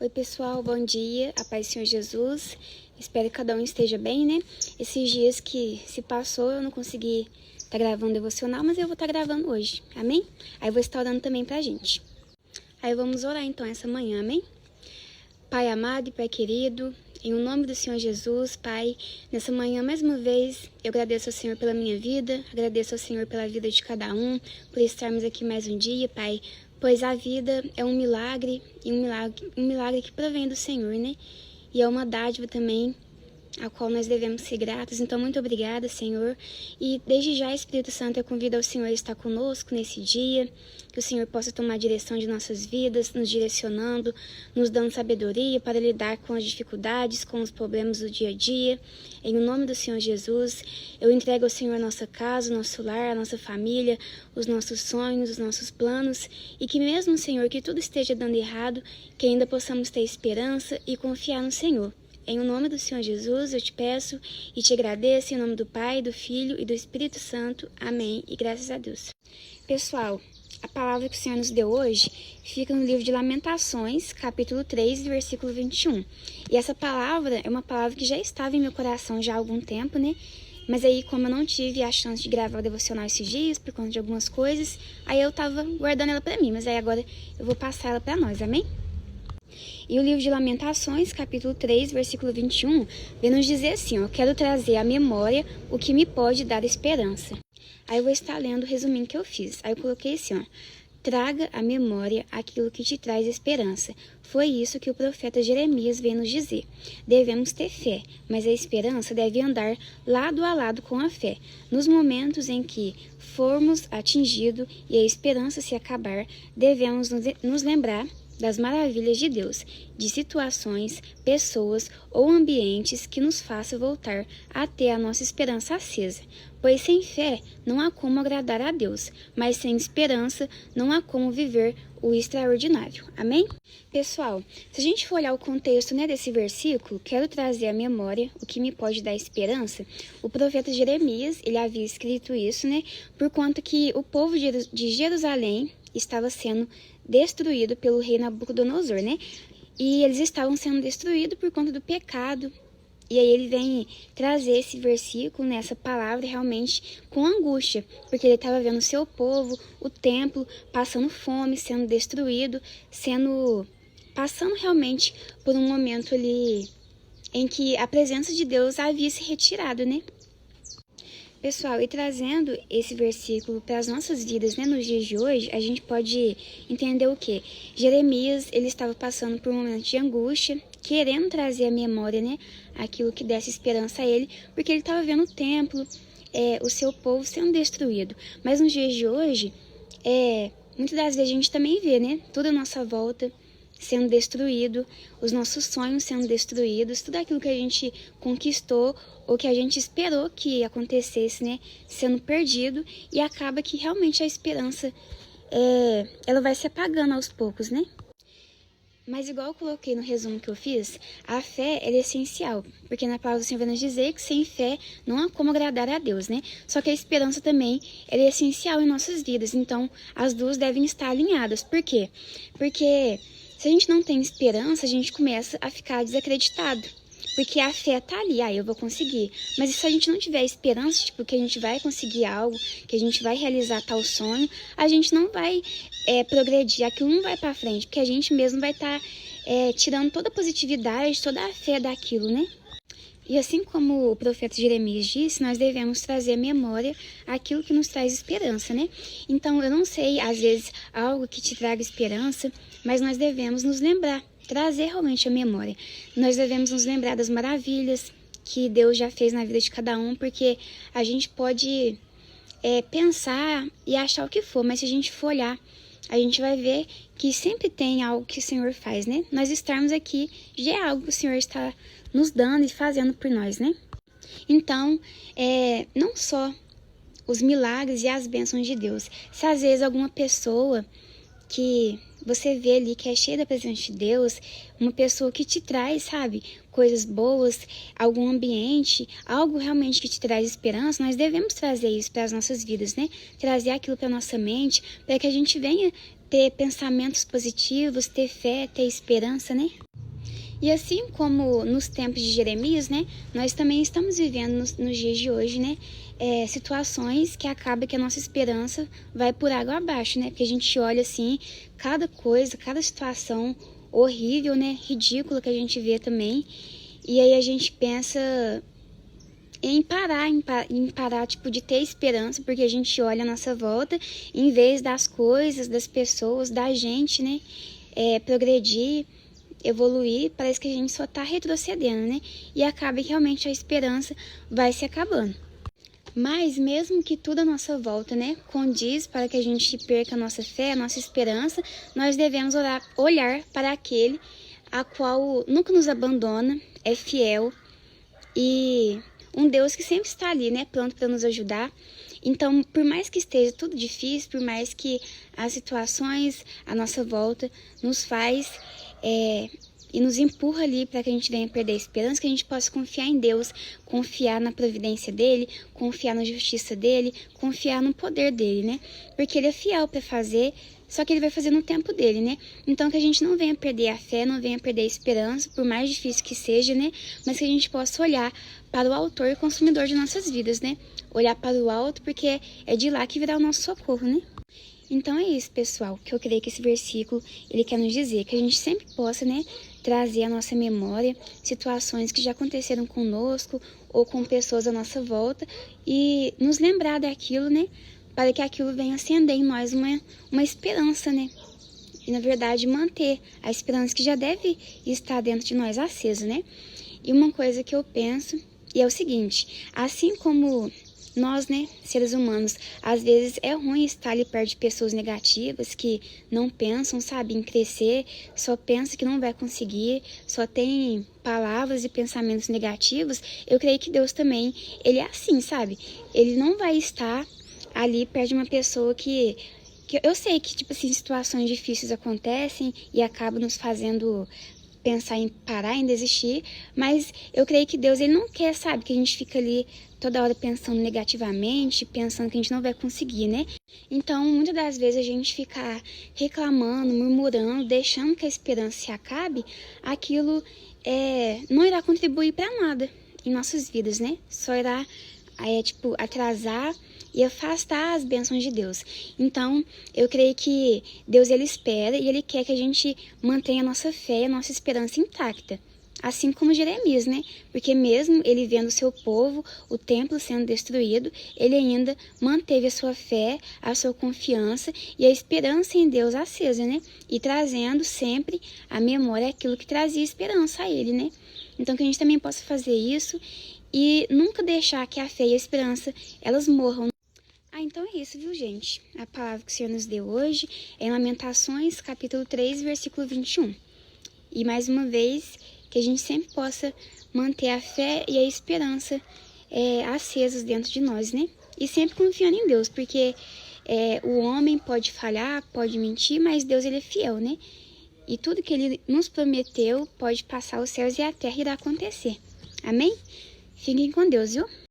Oi pessoal, bom dia, a paz do Senhor Jesus, espero que cada um esteja bem, né? Esses dias que se passou eu não consegui estar gravando devocional, mas eu vou estar gravando hoje, amém? Aí eu vou estar orando também pra gente. Aí vamos orar então essa manhã, amém? Pai amado e Pai querido, em o nome do Senhor Jesus, Pai, nessa manhã mais uma vez eu agradeço ao Senhor pela minha vida, agradeço ao Senhor pela vida de cada um, por estarmos aqui mais um dia, Pai, pois a vida é um milagre, e um milagre que provém do Senhor, né? E é uma dádiva também, a qual nós devemos ser gratos. Então, muito obrigada, Senhor. E desde já, Espírito Santo, eu convido ao Senhor a estar conosco nesse dia, que o Senhor possa tomar a direção de nossas vidas, nos direcionando, nos dando sabedoria para lidar com as dificuldades, com os problemas do dia a dia. Em nome do Senhor Jesus, eu entrego ao Senhor a nossa casa, o nosso lar, a nossa família, os nossos sonhos, os nossos planos, e que mesmo, Senhor, que tudo esteja dando errado, que ainda possamos ter esperança e confiar no Senhor. Em nome do Senhor Jesus, eu te peço e te agradeço em nome do Pai, do Filho e do Espírito Santo. Amém. E graças a Deus. Pessoal, a palavra que o Senhor nos deu hoje fica no livro de Lamentações, capítulo 3, versículo 21. E essa palavra é uma palavra que já estava em meu coração já há algum tempo, né? Mas aí, como eu não tive a chance de gravar o devocional esses dias, por conta de algumas coisas, aí eu tava guardando ela pra mim. Mas aí agora eu vou passar ela pra nós, amém? E o livro de Lamentações, capítulo 3, versículo 21, vem nos dizer assim, ó, quero trazer à memória o que me pode dar esperança. Aí eu vou estar lendo o resuminho que eu fiz. Aí eu coloquei assim, ó, traga à memória aquilo que te traz esperança. Foi isso que o profeta Jeremias veio nos dizer. Devemos ter fé, mas a esperança deve andar lado a lado com a fé. Nos momentos em que formos atingidos e a esperança se acabar, devemos nos lembrar das maravilhas de Deus, de situações, pessoas ou ambientes que nos façam voltar a ter a nossa esperança acesa. Pois sem fé não há como agradar a Deus, mas sem esperança não há como viver o extraordinário. Amém? Pessoal, se a gente for olhar o contexto, né, desse versículo, quero trazer à memória o que me pode dar esperança. O profeta Jeremias, ele havia escrito isso, né, por conta que o povo de Jerusalém estava sendo destruído pelo rei Nabucodonosor, né? E eles estavam sendo destruídos por conta do pecado. E aí ele vem trazer esse versículo, né, essa palavra realmente com angústia, porque ele estava vendo o seu povo, o templo, passando fome, sendo destruído, passando realmente por um momento ali em que a presença de Deus havia se retirado, né? Pessoal, e trazendo esse versículo para as nossas vidas, né, nos dias de hoje, a gente pode entender o quê? Jeremias, ele estava passando por um momento de angústia, querendo trazer à memória, né, aquilo que desse esperança a ele, porque ele estava vendo o templo, o seu povo sendo destruído. Mas nos dias de hoje, muitas das vezes a gente também vê, né, toda a nossa volta sendo destruído, os nossos sonhos sendo destruídos, tudo aquilo que a gente conquistou ou que a gente esperou que acontecesse, né, sendo perdido, e acaba que realmente a esperança ela vai se apagando aos poucos, né? Mas igual eu coloquei no resumo que eu fiz, a fé é essencial, porque na palavra do Senhor vai nos dizer que sem fé não há como agradar a Deus, né? Só que a esperança também é essencial em nossas vidas, então as duas devem estar alinhadas. Por quê? Porque se a gente não tem esperança, a gente começa a ficar desacreditado. Porque a fé tá ali, eu vou conseguir. Mas se a gente não tiver esperança, tipo, que a gente vai conseguir algo, que a gente vai realizar tal sonho, a gente não vai progredir, aquilo não vai pra frente, porque a gente mesmo vai estar tirando toda a positividade, toda a fé daquilo, né? E assim como o profeta Jeremias disse, nós devemos trazer à memória aquilo que nos traz esperança, né? Então, eu não sei, às vezes, algo que te traga esperança, mas nós devemos nos lembrar, trazer realmente a memória. Nós devemos nos lembrar das maravilhas que Deus já fez na vida de cada um, porque a gente pode pensar e achar o que for, mas se a gente for olhar, a gente vai ver que sempre tem algo que o Senhor faz, né? Nós estarmos aqui já é algo que o Senhor está nos dando e fazendo por nós, né? Então, não só os milagres e as bênçãos de Deus. Se às vezes alguma pessoa que você vê ali que é cheia da presença de Deus, uma pessoa que te traz, sabe, coisas boas, algum ambiente, algo realmente que te traz esperança, nós devemos trazer isso para as nossas vidas, né? Trazer aquilo para nossa mente, para que a gente venha ter pensamentos positivos, ter fé, ter esperança, né? E assim como nos tempos de Jeremias, né, nós também estamos vivendo nos dias de hoje, né, situações que acaba que a nossa esperança vai por água abaixo, né, porque a gente olha assim, cada coisa, cada situação horrível, né, ridícula que a gente vê também, e aí a gente pensa em parar, tipo, de ter esperança, porque a gente olha a nossa volta, em vez das coisas, das pessoas, da gente, né, progredir, evoluir, parece que a gente só tá retrocedendo, né? E acaba que realmente a esperança vai se acabando. Mas mesmo que tudo à nossa volta, né, condiz para que a gente perca a nossa fé, a nossa esperança, nós devemos olhar para aquele a qual nunca nos abandona, é fiel e um Deus que sempre está ali, né, pronto para nos ajudar. Então, por mais que esteja tudo difícil, por mais que as situações à nossa volta nos faz e nos empurra ali para que a gente venha perder a esperança, que a gente possa confiar em Deus, confiar na providência dele, confiar na justiça dele, confiar no poder dele, né? Porque ele é fiel para fazer, só que ele vai fazer no tempo dele, né? Então que a gente não venha perder a fé, não venha perder a esperança, por mais difícil que seja, né? Mas que a gente possa olhar para o autor e consumidor de nossas vidas, né? Olhar para o alto, porque é de lá que virá o nosso socorro, né? Então é isso, pessoal, que eu creio que esse versículo, ele quer nos dizer, que a gente sempre possa, né, trazer à nossa memória situações que já aconteceram conosco ou com pessoas à nossa volta e nos lembrar daquilo, né, para que aquilo venha acender em nós uma esperança, né, e na verdade manter a esperança que já deve estar dentro de nós acesa, né. E uma coisa que eu penso, e é o seguinte, assim como nós, né, seres humanos, às vezes é ruim estar ali perto de pessoas negativas que não pensam, sabe, em crescer, só pensa que não vai conseguir, só tem palavras e pensamentos negativos. Eu creio que Deus também, ele é assim, sabe? Ele não vai estar ali perto de uma pessoa que eu sei que, tipo assim, situações difíceis acontecem e acabam nos fazendo pensar em parar, em desistir, mas eu creio que Deus, ele não quer, sabe, que a gente fica ali toda hora pensando negativamente, pensando que a gente não vai conseguir, né? Então, muitas das vezes a gente ficar reclamando, murmurando, deixando que a esperança se acabe, aquilo não irá contribuir para nada em nossas vidas, né? Só irá, tipo, atrasar e afastar as bênçãos de Deus. Então, eu creio que Deus, ele espera e ele quer que a gente mantenha a nossa fé e a nossa esperança intacta. Assim como Jeremias, né? Porque mesmo ele vendo o seu povo, o templo sendo destruído, ele ainda manteve a sua fé, a sua confiança e a esperança em Deus acesa, né? E trazendo sempre à memória aquilo que trazia esperança a ele, né? Então que a gente também possa fazer isso e nunca deixar que a fé e a esperança, elas morram. Então é isso, viu, gente? A palavra que o Senhor nos deu hoje é em Lamentações, capítulo 3, versículo 21. E mais uma vez, que a gente sempre possa manter a fé e a esperança acesas dentro de nós, né? E sempre confiando em Deus, porque o homem pode falhar, pode mentir, mas Deus, ele é fiel, né? E tudo que ele nos prometeu pode passar os céus e a terra irá acontecer. Amém? Fiquem com Deus, viu?